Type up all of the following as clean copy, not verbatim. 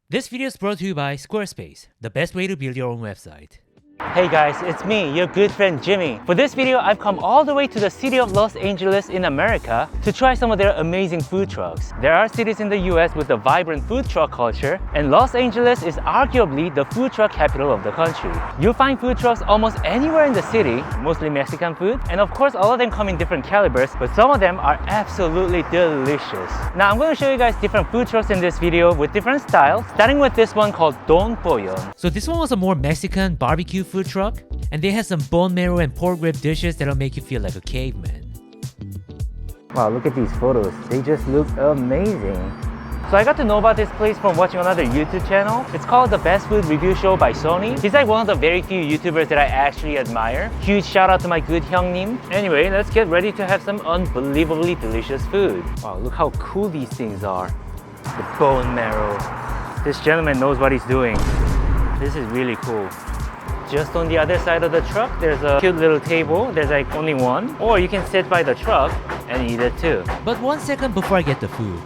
This video is brought to you by Squarespace, the best way to build your own website. Hey guys, it's me, your good friend Jimmy. For this video, I've come all the way to the city of Los Angeles in America to try some of their amazing food trucks. There are cities in the US with a vibrant food truck culture, and Los Angeles is arguably the food truck capital of the country. You'll find food trucks almost anywhere in the city, mostly Mexican food, and of course all of them come in different calibers, but some of them are absolutely delicious. Now I'm going to show you guys different food trucks in this video with different styles, starting with this one called Don Pollon. So this one was a more Mexican barbecue food truck, and they had some bone marrow and pork rib dishes that'll make you feel like a caveman. Wow, look at these photos. They just look amazing. So I got to know about this place from watching another YouTube channel. It's called The Best Food Review Show by Sony. He's like one of the very few YouTubers that I actually admire. Huge shout out to my good hyungnim. Anyway, let's get ready to have some unbelievably delicious food. Wow, look how cool these things are. The bone marrow. This gentleman knows what he's doing. This is really cool. Just on the other side of the truck, there's a cute little table. There's like only one. Or you can sit by the truck and eat it too. But 1 second before I get the food.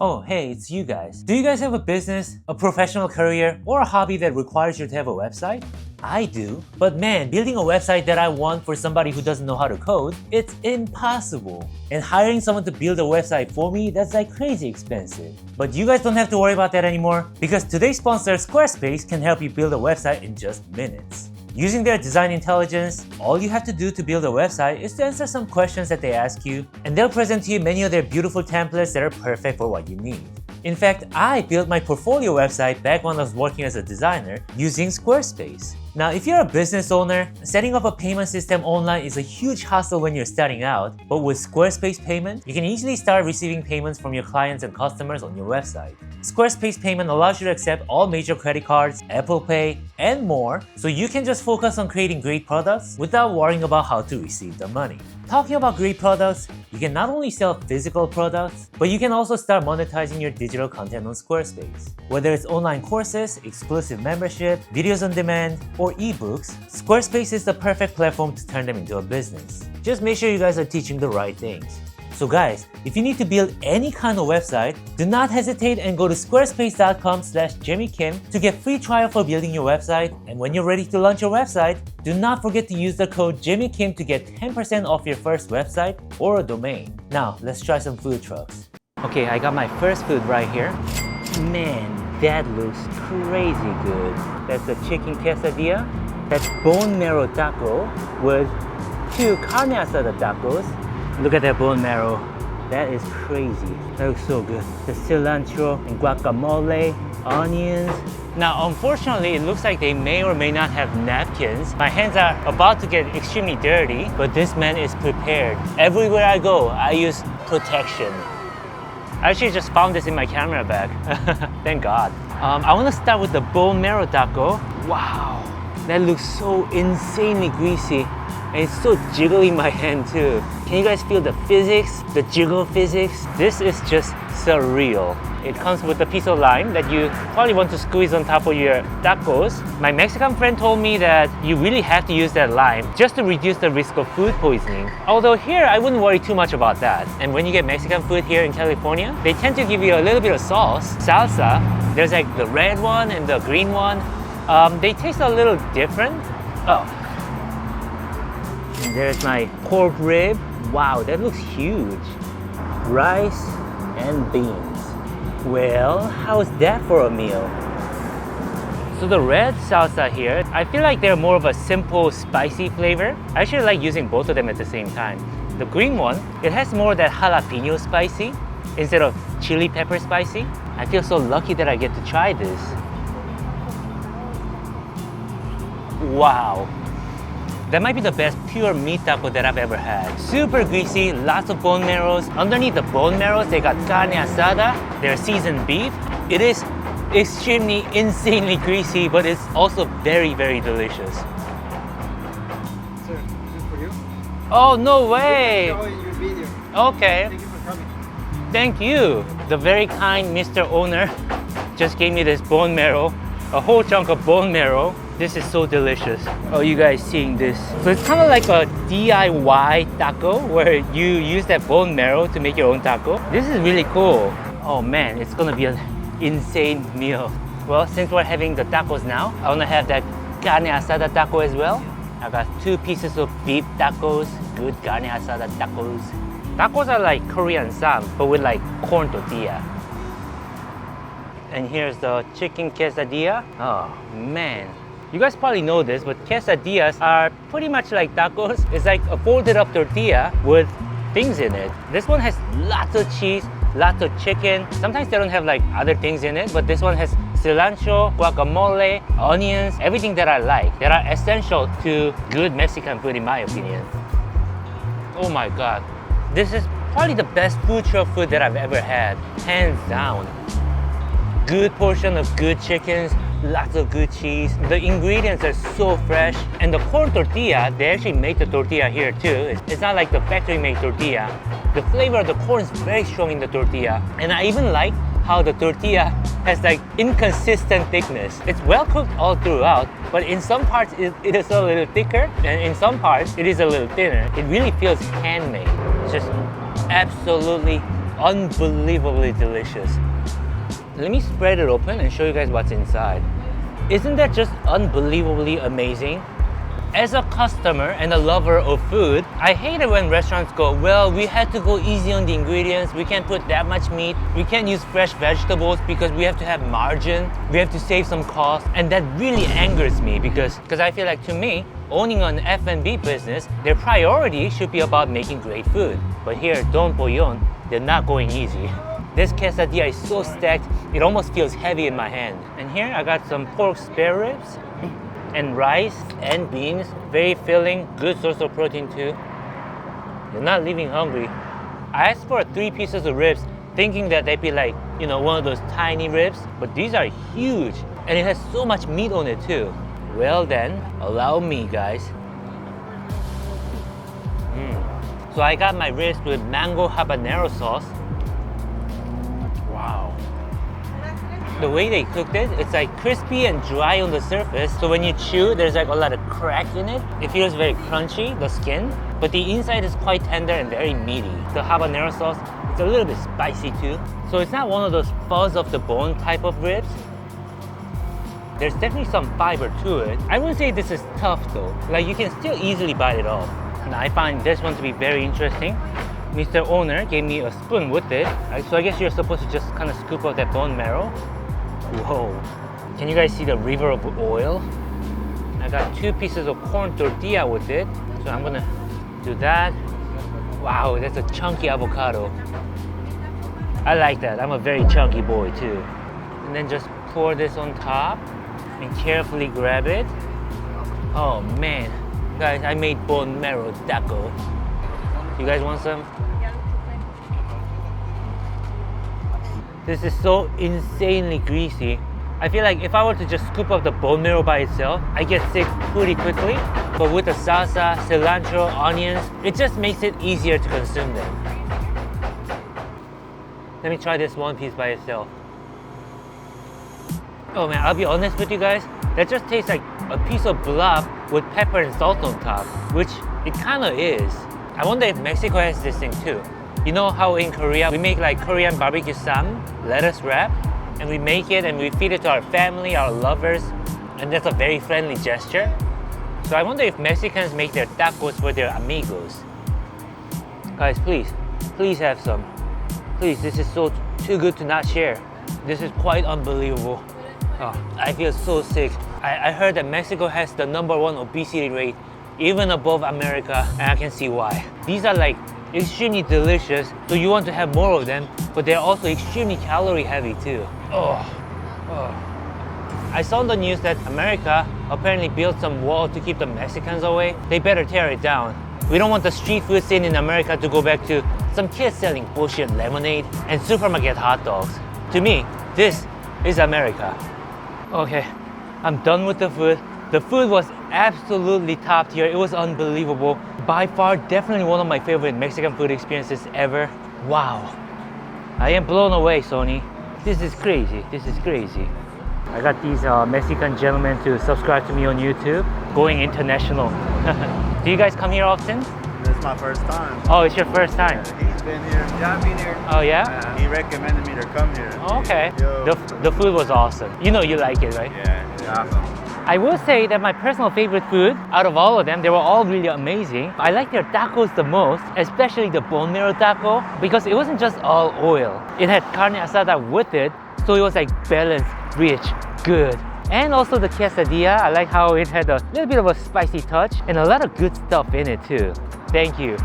Oh, hey, it's you guys. Do you guys have a business, a professional career, or a hobby that requires you to have a website? I do. But man, building a website that I want for somebody who doesn't know how to code, it's impossible. And hiring someone to build a website for me, that's like crazy expensive. But you guys don't have to worry about that anymore, because today's sponsor, Squarespace, can help you build a website in just minutes. Using their design intelligence, all you have to do to build a website is to answer some questions that they ask you, and they'll present to you many of their beautiful templates that are perfect for what you need. In fact, I built my portfolio website back when I was working as a designer using Squarespace. Now, if you're a business owner, setting up a payment system online is a huge hassle when you're starting out, but with Squarespace Payment, you can easily start receiving payments from your clients and customers on your website. Squarespace Payment allows you to accept all major credit cards, Apple Pay, and more, so you can just focus on creating great products without worrying about how to receive the money. Talking about great products, you can not only sell physical products, but you can also start monetizing your digital content on Squarespace. Whether it's online courses, exclusive membership, videos on demand, or ebooks, Squarespace is the perfect platform to turn them into a business. Just make sure you guys are teaching the right things. So guys, if you need to build any kind of website, do not hesitate and go to squarespace.com/JimmyKim to get free trial for building your website. And when you're ready to launch your website, do not forget to use the code JimmyKim to get 10% off your first website or a domain. Now, let's try some food trucks. Okay, I got my first food right here. Man, that looks crazy good. That's a chicken quesadilla. That's bone marrow taco with 2 carne asada tacos. Look at that bone marrow. That is crazy. That looks so good. The cilantro and guacamole, onions. Now, unfortunately, it looks like they may or may not have napkins. My hands are about to get extremely dirty, but this man is prepared. Everywhere I go, I use protection. I actually just found this in my camera bag. Thank God. I want to start with the bone marrow taco. Wow, that looks so insanely greasy. And it's so jiggly in my hand too. Can you guys feel the physics, the jiggle physics? This is just surreal. It comes with a piece of lime that you probably want to squeeze on top of your tacos. My Mexican friend told me that you really have to use that lime just to reduce the risk of food poisoning. Although here, I wouldn't worry too much about that. And when you get Mexican food here in California, they tend to give you a little bit of sauce, salsa. There's like the red one and the green one. They taste a little different. Oh. And there's my pork rib. Wow, that looks huge. Rice and beans. Well, how's that for a meal? So the red salsa here, I feel like they're more of a simple spicy flavor. I actually like using both of them at the same time. The green one, it has more of that jalapeno spicy instead of chili pepper spicy. I feel so lucky that I get to try this. Wow. That might be the best pure meat taco that I've ever had. Super greasy, lots of bone marrows. Underneath the bone marrows, they got carne asada, their seasoned beef. It is extremely, insanely greasy, but it's also very, very delicious. Sir, this is for you. Oh, no way! Show in your video. Okay. Thank you for coming. Thank you. The very kind Mr. Owner just gave me this bone marrow, a whole chunk of bone marrow. This is so delicious. Oh, you guys seeing this? So it's kind of like a DIY taco where you use that bone marrow to make your own taco. This is really cool. Oh man, it's gonna be a insane meal. Well, since we're having the tacos now, I want to have that carne asada taco as well. I got 2 pieces of beef tacos, good carne asada tacos. Tacos are like Korean sam, but with like corn tortilla. And here's the chicken quesadilla. Oh man. You guys probably know this, but quesadillas are pretty much like tacos. It's like a folded up tortilla with things in it. This one has lots of cheese, lots of chicken. Sometimes they don't have like other things in it, but this one has cilantro, guacamole, onions, everything that I like, that are essential to good Mexican food in my opinion. Oh my God. This is probably the best food truck food that I've ever had, hands down. Good portion of good chickens, lots of good cheese. The ingredients are so fresh. And the corn tortilla, they actually make the tortilla here too. It's not like the factory made tortilla. The flavor of the corn is very strong in the tortilla. And I even like how the tortilla has like inconsistent thickness. It's well cooked all throughout, but in some parts it is a little thicker, and in some parts it is a little thinner. It really feels handmade. It's just absolutely unbelievably delicious. Let me spread it open and show you guys what's inside. Isn't that just unbelievably amazing? As a customer and a lover of food, I hate it when restaurants go, well, we had to go easy on the ingredients, we can't put that much meat, we can't use fresh vegetables because we have to have margin, we have to save some cost, and that really angers me because I feel like, to me, owning an F&B business, their priority should be about making great food. But here, Don Pollon, they're not going easy. This quesadilla is so stacked, it almost feels heavy in my hand. And here I got some pork spare ribs and rice and beans. Very filling, good source of protein too. You're not leaving hungry. I asked for 3 pieces of ribs thinking that they'd be like, you know, one of those tiny ribs, but these are huge and it has so much meat on it too. Well then, allow me guys. So I got my ribs with mango habanero sauce. Wow. The way they cooked it, it's like crispy and dry on the surface. So when you chew, there's like a lot of crack in it. It feels very crunchy, the skin, but the inside is quite tender and very meaty. The habanero sauce, it's a little bit spicy too. So it's not one of those fuzz of the bone type of ribs. There's definitely some fiber to it. I wouldn't say this is tough though. Like you can still easily bite it off. And I find this one to be very interesting. Mr. Owner gave me a spoon with it. So I guess you're supposed to just kind of scoop out that bone marrow. Whoa. Can you guys see the river of oil? I got 2 pieces of corn tortilla with it. So I'm gonna do that. Wow, that's a chunky avocado. I like that. I'm a very chunky boy too. And then just pour this on top and carefully grab it. Oh man. Guys, I made bone marrow taco. You guys want some? This is so insanely greasy. I feel like if I were to just scoop up the bone marrow by itself, I get sick pretty quickly. But with the salsa, cilantro, onions, it just makes it easier to consume them. Let me try this one piece by itself. Oh man, I'll be honest with you guys, that just tastes like a piece of blob with pepper and salt on top, which it kind of is. I wonder if Mexico has this thing too. You know how in Korea we make like Korean barbecue sam, lettuce wrap, and we make it and we feed it to our family, our lovers, and that's a very friendly gesture. So I wonder if Mexicans make their tacos for their amigos. Guys, please have some. Please, this is so too good to not share. This is quite unbelievable. Oh, I feel so sick. I heard that Mexico has the #1 obesity rate, even above America, and I can see why. These are like extremely delicious, so you want to have more of them, but they're also extremely calorie heavy too. Oh. I saw on the news that America apparently built some wall to keep the Mexicans away. They better tear it down. We don't want the street food scene in America to go back to some kids selling bullshit lemonade and supermarket hot dogs. To me, this is America. Okay, I'm done with the food. The food was absolutely top tier. It was unbelievable. By far, definitely one of my favorite Mexican food experiences ever. Wow. I am blown away, Sony. This is crazy. This is crazy. I got these Mexican gentlemen to subscribe to me on YouTube. Going international. Do you guys come here often? This is my first time. Oh, it's your first time. Yeah, been here. Yeah, I've been here. Oh yeah? He recommended me to come here. Okay. Yo. The food was awesome. You know you like it, right? Yeah, awesome. I will say that my personal favorite food, out of all of them, they were all really amazing. I like their tacos the most, especially the bone marrow taco, because it wasn't just all oil. It had carne asada with it, so it was like balanced, rich, good. And also the quesadilla, I like how it had a little bit of a spicy touch and a lot of good stuff in it too. Thank you.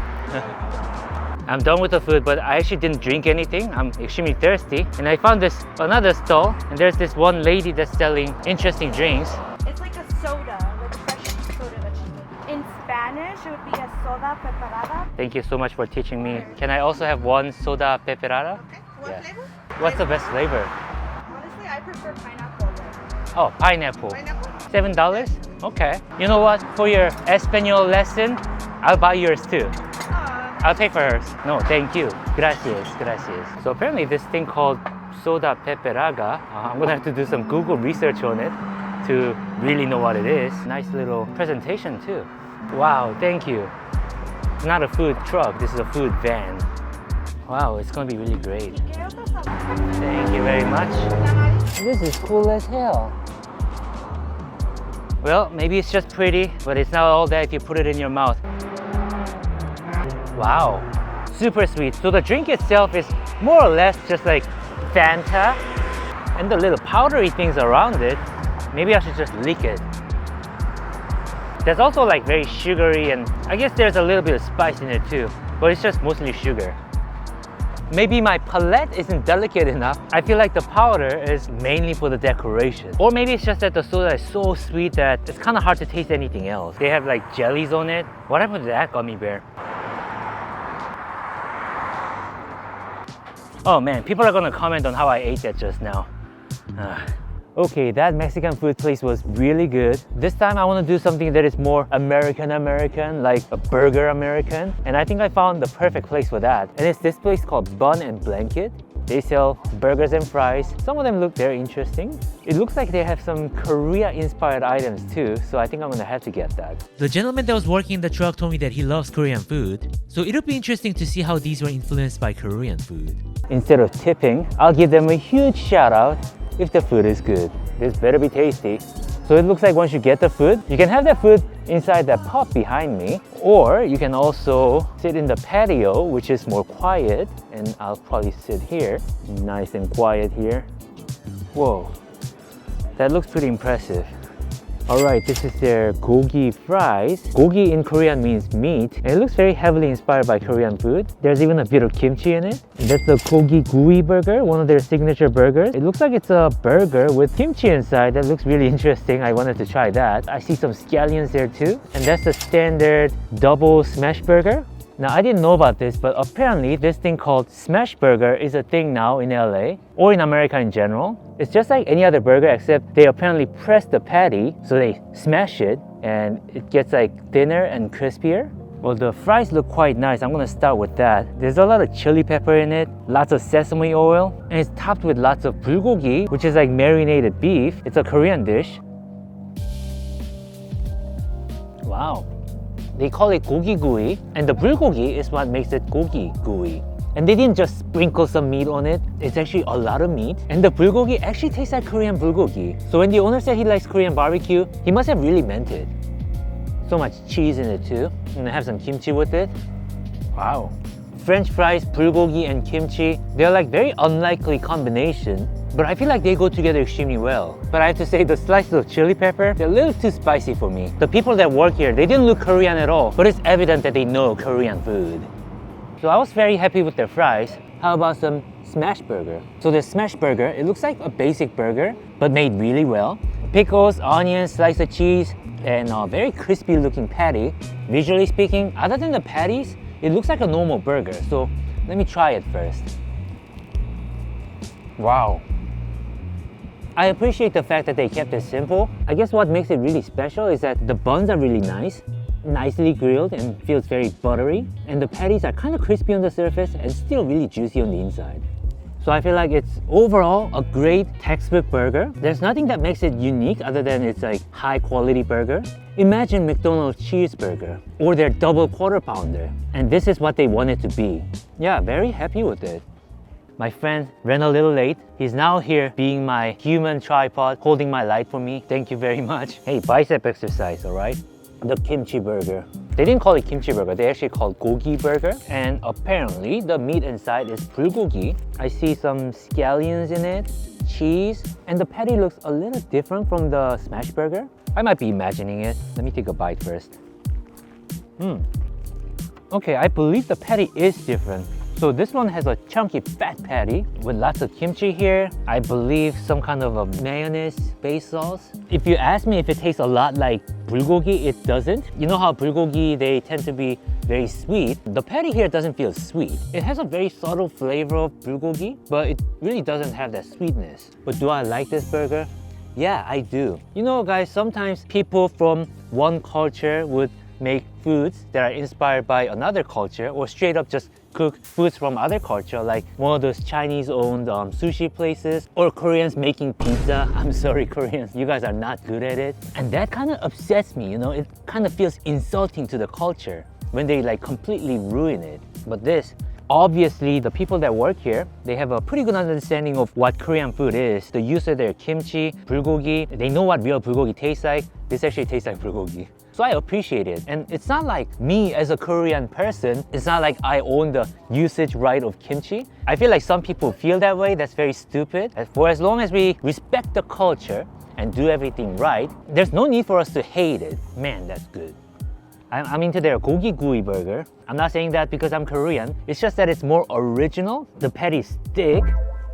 I'm done with the food, but I actually didn't drink anything. I'm extremely thirsty. And I found this another stall, and there's this one lady that's selling interesting drinks. It's like a soda, like fresh soda that she made. In Spanish, it would be a soda peperada. Thank you so much for teaching me. Can I also have one soda peperada? Okay. What Yeah. flavor? What's the best flavor? Honestly, I prefer pineapple. Oh, pineapple. Pineapple? $7? Okay. You know what? For your Espanol lesson, I'll buy yours too. I'll pay for hers. No, thank you. Gracias, gracias. So apparently this thing called soda peperaga, I'm gonna have to do some Google research on it to really know what it is. Nice little presentation too. Wow, thank you. It's not a food truck, this is a food van. Wow, it's gonna be really great. Thank you very much. This is cool as hell. Well, maybe it's just pretty, but it's not all that if you put it in your mouth. Wow, super sweet. So the drink itself is more or less just like Fanta, and the little powdery things around it, maybe I should just lick it. There's also like very sugary, and I guess there's a little bit of spice in it too, but it's just mostly sugar. Maybe my palate isn't delicate enough. I feel like the powder is mainly for the decoration. Or maybe it's just that the soda is so sweet that it's kind of hard to taste anything else. They have like jellies on it. What happened to that gummy bear? Oh man, people are gonna comment on how I ate that just now. Okay, that Mexican food place was really good. This time I want to do something that is more American, like a burger American. And I think I found the perfect place for that. And it's this place called Bun Blanket. They sell burgers and fries. Some of them look very interesting. It looks like they have some Korea-inspired items too, so I think I'm gonna have to get that. The gentleman that was working in the truck told me that he loves Korean food, so it'll be interesting to see how these were influenced by Korean food. Instead of tipping, I'll give them a huge shout out if the food is good. This better be tasty. So it looks like once you get the food, you can have that food inside that pot behind me, or you can also sit in the patio, which is more quiet, and I'll probably sit here, nice and quiet here. Whoa, that looks pretty impressive. Alright, this is their Kogi fries. Kogi in Korean means meat, and it looks very heavily inspired by Korean food. There's even a bit of kimchi in it. That's the Kogi Gooey burger, one of their signature burgers. It looks like it's a burger with kimchi inside. That looks really interesting. I wanted to try that. I see some scallions there too. And that's the standard double smash burger. Now, I didn't know about this, but apparently this thing called smash burger is a thing now in LA or in America in general. It's just like any other burger, except they apparently press the patty, so they smash it and it gets like thinner and crispier. Well, the fries look quite nice. I'm gonna start with that. There's a lot of chili pepper in it, lots of sesame oil, and it's topped with lots of bulgogi, which is like marinated beef. It's a Korean dish. Wow. They call it gogi gooey, and the bulgogi is what makes it gogi gooey. And they didn't just sprinkle some meat on it, it's actually a lot of meat. And the bulgogi actually tastes like Korean bulgogi. So when the owner said he likes Korean barbecue, he must have really meant it. So much cheese in it too. I'm gonna have some kimchi with it. Wow. French fries, bulgogi, and kimchi, they're like very unlikely combination, but I feel like they go together extremely well. But I have to say, the slices of chili pepper, they're a little too spicy for me. The people that work here, they didn't look Korean at all, but it's evident that they know Korean food. So I was very happy with their fries. How about some smash burger? So the smash burger, it looks like a basic burger, but made really well. Pickles, onions, slice of cheese, and a very crispy looking patty. Visually speaking, other than the patties, it looks like a normal burger. So let me try it first. Wow. I appreciate the fact that they kept it simple. I guess what makes it really special is that the buns are really nice, nicely grilled and feels very buttery. And the patties are kind of crispy on the surface and still really juicy on the inside. So I feel like it's overall a great textbook burger. There's nothing that makes it unique other than it's like high quality burger. Imagine McDonald's cheeseburger or their double quarter pounder. And this is what they want it to be. Yeah, very happy with it. My friend ran a little late. He's now here being my human tripod, holding my light for me. Thank you very much. Hey, bicep exercise, all right? The kimchi burger. They didn't call it kimchi burger, they actually called Kogi burger. And apparently the meat inside is bulgogi. I see some scallions in it, cheese, and the patty looks a little different from the smash burger. I might be imagining it. Let me take a bite first. Okay, I believe the patty is different. So this one has a chunky fat patty with lots of kimchi here. I believe some kind of a mayonnaise base sauce. If you ask me if it tastes a lot like bulgogi, it doesn't. You know how bulgogi, they tend to be very sweet. The patty here doesn't feel sweet. It has a very subtle flavor of bulgogi, but it really doesn't have that sweetness. But do I like this burger? Yeah, I do. You know guys, sometimes people from one culture would make foods that are inspired by another culture or straight up just cook foods from other culture, like one of those Chinese-owned sushi places or Koreans making pizza. I'm sorry, Koreans, you guys are not good at it. And that kind of upsets me, you know, it kind of feels insulting to the culture when they like completely ruin it. But this, obviously the people that work here, they have a pretty good understanding of what Korean food is. The use of their kimchi, bulgogi, they know what real bulgogi tastes like. This actually tastes like bulgogi. So I appreciate it. And it's not like me as a Korean person, it's not like I own the usage right of kimchi. I feel like some people feel that way. That's very stupid. For as long as we respect the culture and do everything right, there's no need for us to hate it. Man, that's good. I'm into their gogi gooey burger. I'm not saying that because I'm Korean. It's just that it's more original. The patty's thick.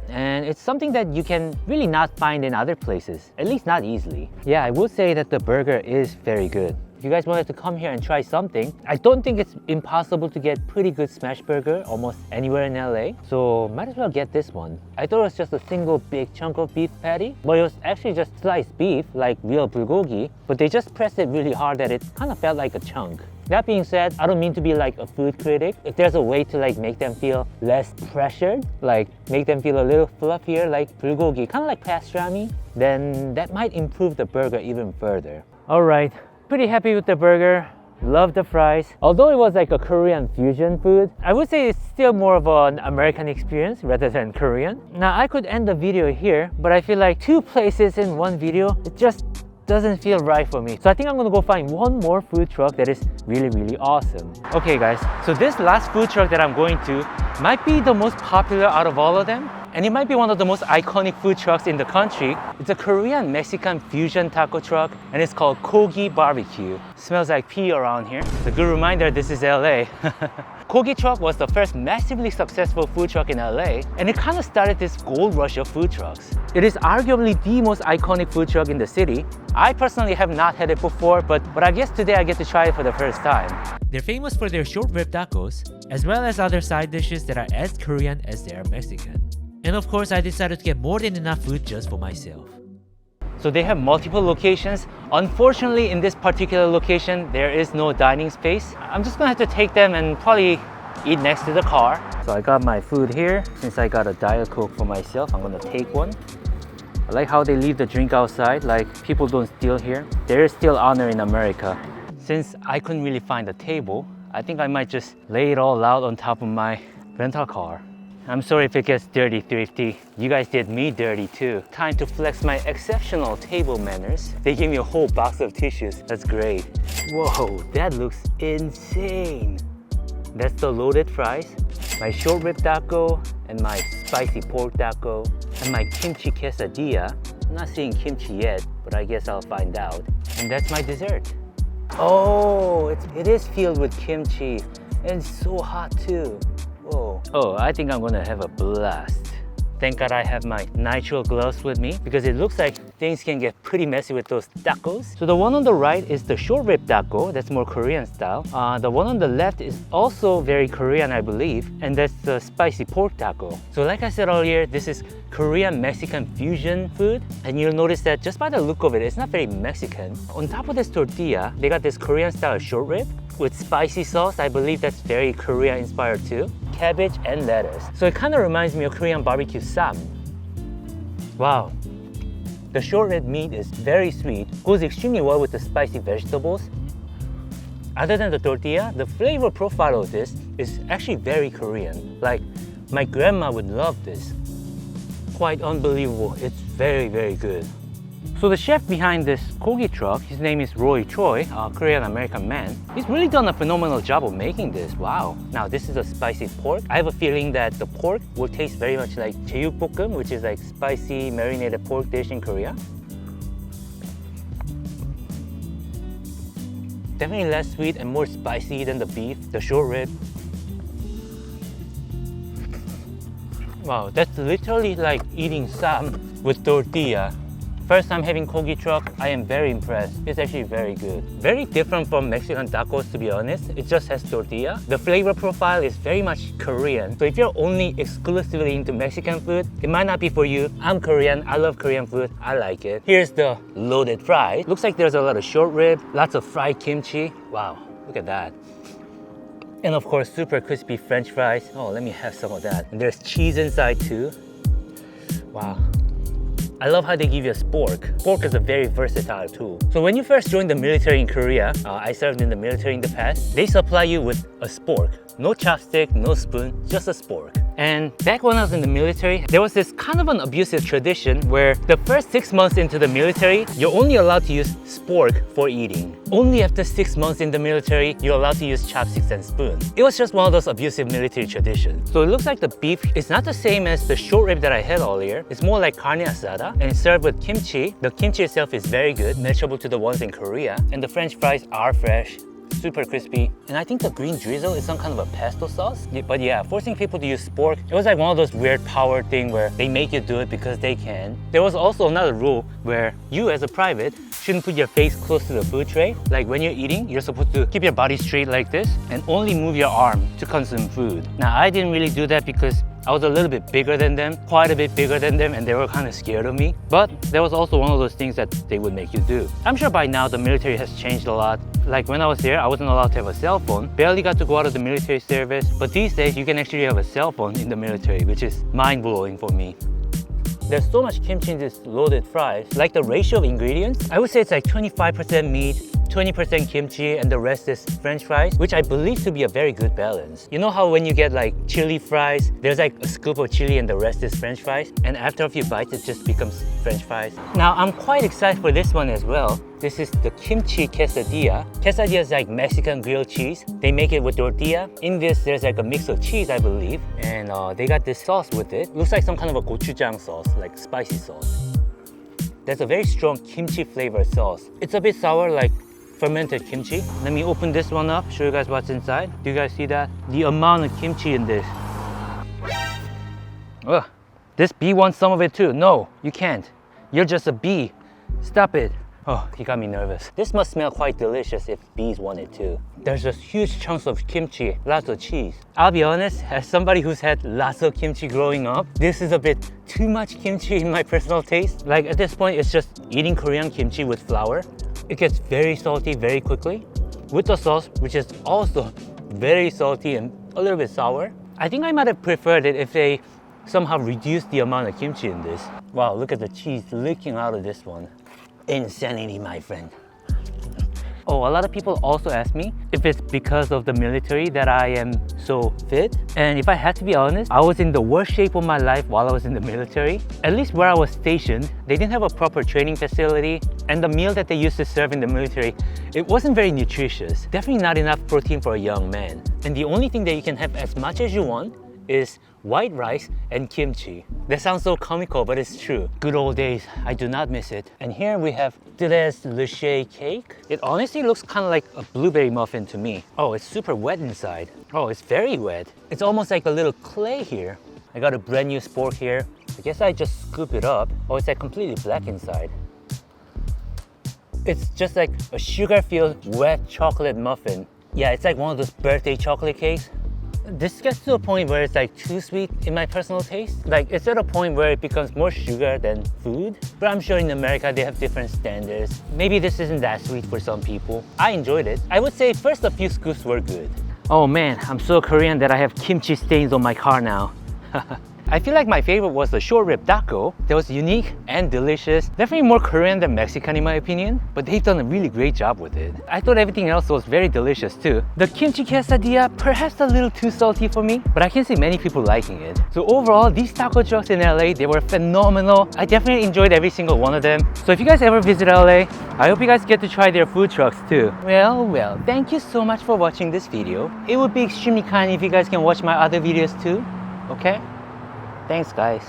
And it's something that you can really not find in other places, at least not easily. Yeah, I would say that the burger is very good. If you guys wanted to come here and try something, I don't think it's impossible to get pretty good smash burger almost anywhere in LA. So might as well get this one. I thought it was just a single big chunk of beef patty, but it was actually just sliced beef like real bulgogi, but they just pressed it really hard that it kind of felt like a chunk. That being said, I don't mean to be like a food critic. If there's a way to like make them feel less pressured, like make them feel a little fluffier like bulgogi, kind of like pastrami, then that might improve the burger even further. All right, pretty happy with the burger. Love the fries. Although it was like a Korean fusion food, I would say it's still more of an American experience rather than Korean. Now I could end the video here, but I feel like 2 places in one video, it just doesn't feel right for me. So I think I'm gonna go find one more food truck that is really awesome. Okay guys, so this last food truck that I'm going to might be the most popular out of all of them. And it might be one of the most iconic food trucks in the country. It's a Korean-Mexican fusion taco truck and it's called Kogi Barbecue. Smells like pee around here. It's a good reminder this is LA. Kogi truck was the first massively successful food truck in LA, and it kind of started this gold rush of food trucks. It is arguably the most iconic food truck in the city. I personally have not had it before, but I guess today I get to try it for the first time. They're famous for their short rib tacos, as well as other side dishes that are as Korean as they are Mexican. And of course, I decided to get more than enough food just for myself. So they have multiple locations. Unfortunately, in this particular location, there is no dining space. I'm just gonna have to take them and probably eat next to the car. So I got my food here. Since I got a Diet Coke for myself, I'm gonna take one. I like how they leave the drink outside, like people don't steal here. There is still honor in America. Since I couldn't really find a table, I think I might just lay it all out on top of my rental car. I'm sorry if it gets dirty, thrifty. You guys did me dirty too. Time to flex my exceptional table manners. They gave me a whole box of tissues. That's great. Whoa, that looks insane. That's the loaded fries, my short rib taco, and my spicy pork taco, and my kimchi quesadilla. I'm not seeing kimchi yet, but I guess I'll find out. And that's my dessert. Oh, it is filled with kimchi, and it's so hot too. Whoa. Oh, I think I'm gonna have a blast. Thank God I have my nitrile gloves with me because it looks like things can get pretty messy with those tacos. So the one on the right is the short rib taco, that's more Korean style. The one on the left is also very Korean, I believe, and that's the spicy pork taco. So like I said earlier, this is Korean-Mexican fusion food, and you'll notice that just by the look of it, it's not very Mexican. On top of this tortilla, they got this Korean style short rib with spicy sauce. I believe that's very Korea inspired too. cabbage and lettuce. So it kind of reminds me of Korean barbecue sam. Wow. The short rib meat is very sweet, goes extremely well with the spicy vegetables. Other than the tortilla, the flavor profile of this is actually very Korean. Like, my grandma would love this. Quite unbelievable. It's very, very good. So the chef behind this Kogi truck, his name is Roy Choi, a Korean-American man. He's really done a phenomenal job of making this, wow. Now this is a spicy pork. I have a feeling that the pork will taste very much like 제육볶음, which is like spicy marinated pork dish in Korea. Definitely less sweet and more spicy than the beef, the short rib. Wow, that's literally like eating sam with tortilla. First time having Kogi truck, I am very impressed. It's actually very good. Very different from Mexican tacos, to be honest. It just has tortilla. The flavor profile is very much Korean. So if you're only exclusively into Mexican food, it might not be for you. I'm Korean, I love Korean food, I like it. Here's the loaded fries. Looks like there's a lot of short rib, lots of fried kimchi. Wow, look at that. And of course, super crispy French fries. Oh, let me have some of that. And there's cheese inside too. Wow. I love how they give you a spork. Spork is a very versatile tool. So when you first join the military in Korea, I served in the military in the past, they supply you with a spork. No chopstick, no spoon, just a spork. And back when I was in the military, there was this kind of an abusive tradition where the first 6 months into the military, you're only allowed to use spork for eating. Only after 6 months in the military, you're allowed to use chopsticks and spoon. It was just one of those abusive military traditions. So it looks like the beef is not the same as the short rib that I had earlier. It's more like carne asada and it's served with kimchi. The kimchi itself is very good, matchable to the ones in Korea. And the French fries are fresh, super crispy. And I think the green drizzle is some kind of a pesto sauce. But yeah, forcing people to use spork, it was like one of those weird power thing where they make you do it because they can. There was also another rule where you as a private shouldn't put your face close to the food tray. Like when you're eating, you're supposed to keep your body straight like this and only move your arm to consume food. Now I didn't really do that because I was a little bit bigger than them, quite a bit bigger than them, and they were kind of scared of me. But there was also one of those things that they would make you do. I'm sure by now the military has changed a lot. Like when I was there, I wasn't allowed to have a cell phone. Barely got to go out of the military service. But these days, you can actually have a cell phone in the military, which is mind-blowing for me. There's so much kimchi in this loaded fries. Like the ratio of ingredients, I would say it's like 25% meat, 20% kimchi, and the rest is French fries, which I believe to be a very good balance. You know how when you get like chili fries, there's like a scoop of chili and the rest is French fries? And after a few bites, it just becomes French fries. Now, I'm quite excited for this one as well. This is the kimchi quesadilla. Quesadilla is like Mexican grilled cheese. They make it with tortilla. In this, there's like a mix of cheese, I believe. And they got this sauce with it. Looks like some kind of a gochujang sauce, like spicy sauce. There's a very strong kimchi flavored sauce. It's a bit sour, like fermented kimchi. Let me open this one up, show you guys what's inside. Do you guys see that? The amount of kimchi in this. Ugh. This bee wants some of it too. No, you can't. You're just a bee. Stop it. Oh, he got me nervous. This must smell quite delicious if bees want it too. There's just huge chunks of kimchi, lots of cheese. I'll be honest, as somebody who's had lots of kimchi growing up, this is a bit too much kimchi in my personal taste. Like at this point, it's just eating Korean kimchi with flour. It gets very salty very quickly. With the sauce, which is also very salty and a little bit sour. I think I might have preferred it if they somehow reduced the amount of kimchi in this. Wow, look at the cheese leaking out of this one. Insanity, my friend. Oh, a lot of people also ask me if it's because of the military that I am so fit. And if I had to be honest, I was in the worst shape of my life while I was in the military. At least where I was stationed, they didn't have a proper training facility. And the meal that they used to serve in the military, it wasn't very nutritious. Definitely not enough protein for a young man. And the only thing that you can have as much as you want is white rice and kimchi. That sounds so comical, but it's true. Good old days, I do not miss it. And here we have tres leche cake. It honestly looks kind of like a blueberry muffin to me. Oh, it's super wet inside. Oh, it's very wet. It's almost like a little clay here. I got a brand new spork here. I guess I just scoop it up. Oh, it's like completely black inside. It's just like a sugar-filled wet chocolate muffin. Yeah, it's like one of those birthday chocolate cakes. This gets to a point where it's like too sweet in my personal taste. Like it's at a point where it becomes more sugar than food. But I'm sure in America they have different standards. Maybe this isn't that sweet for some people. I enjoyed it. I would say first a few scoops were good. Oh man, I'm so Korean that I have kimchi stains on my car now. I feel like my favorite was the short rib taco. That was unique and delicious. Definitely more Korean than Mexican in my opinion, but they've done a really great job with it. I thought everything else was very delicious too. The kimchi quesadilla, perhaps a little too salty for me, but I can see many people liking it. So overall, these taco trucks in LA, they were phenomenal. I definitely enjoyed every single one of them. So if you guys ever visit LA, I hope you guys get to try their food trucks too. Well, thank you so much for watching this video. It would be extremely kind if you guys can watch my other videos too, okay? Thanks guys.